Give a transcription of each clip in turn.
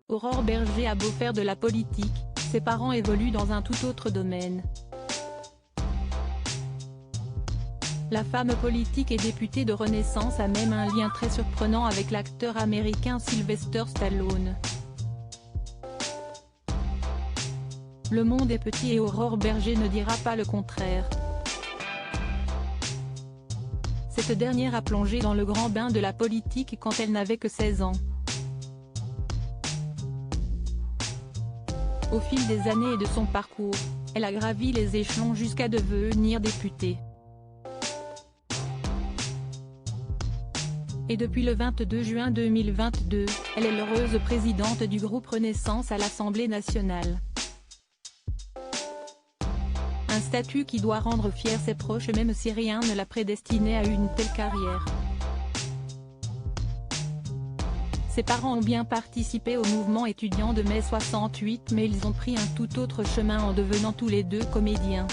Aurore Berger a beau faire de la politique, ses parents évoluent dans un tout autre domaine. La femme politique et députée de Renaissance a même un lien très surprenant avec l'acteur américain Sylvester Stallone. Le monde est petit et Aurore Berger ne dira pas le contraire. Cette dernière a plongé dans le grand bain de la politique quand elle n'avait que 16 ans. Au fil des années et de son parcours, elle a gravi les échelons jusqu'à devenir députée. Et depuis le 22 juin 2022, elle est l'heureuse présidente du groupe Renaissance à l'Assemblée nationale. Un statut qui doit rendre fiers ses proches même si rien ne la prédestinait à une telle carrière. Ses parents ont bien participé au mouvement étudiant de mai 68 mais ils ont pris un tout autre chemin en devenant tous les deux comédiens.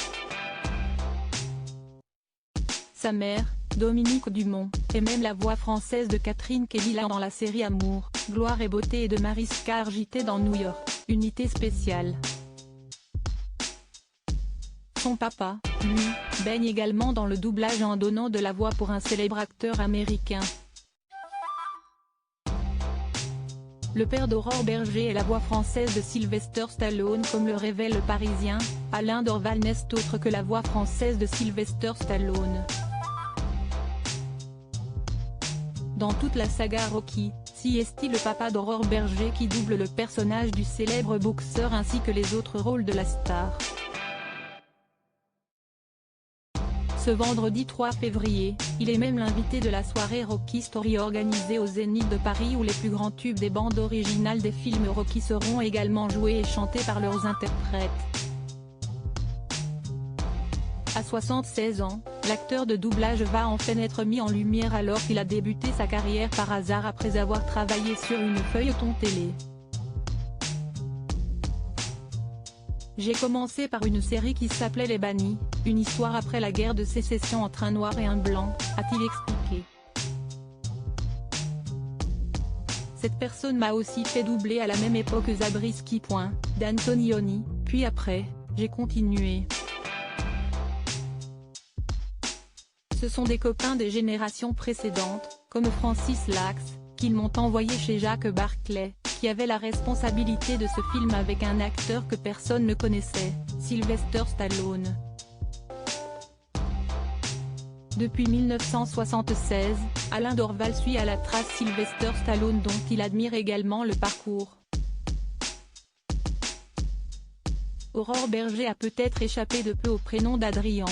Sa mère, Dominique Dumont, est même la voix française de Catherine Kelly dans la série Amour, Gloire et Beauté et de Mariska Hargitay dans New York, Unité spéciale. Son papa, lui, baigne également dans le doublage en donnant de la voix pour un célèbre acteur américain. Le père d'Aurore Berger est la voix française de Sylvester Stallone comme le révèle le Parisien. Alain Dorval n'est autre que la voix française de Sylvester Stallone. Dans toute la saga Rocky, c'est le papa d'Aurore Berger qui double le personnage du célèbre boxeur ainsi que les autres rôles de la star. Ce vendredi 3 février, il est même l'invité de la soirée Rocky Story organisée au Zénith de Paris où les plus grands tubes des bandes originales des films Rocky seront également joués et chantés par leurs interprètes. À 76 ans, l'acteur de doublage va enfin être mis en lumière alors qu'il a débuté sa carrière par hasard après avoir travaillé sur une feuilleton télé. J'ai commencé par une série qui s'appelait Les Bannis, une histoire après la guerre de sécession entre un noir et un blanc, a-t-il expliqué. Cette personne m'a aussi fait doubler à la même époque Zabriskie. d'Antonioni, puis après, j'ai continué. Ce sont des copains des générations précédentes, comme Francis Lax, qu'ils m'ont envoyé chez Jacques Barclay, qui avait la responsabilité de ce film avec un acteur que personne ne connaissait, Sylvester Stallone. Depuis 1976, Alain Dorval suit à la trace Sylvester Stallone dont il admire également le parcours. Aurore Berger a peut-être échappé de peu au prénom d'Adrian.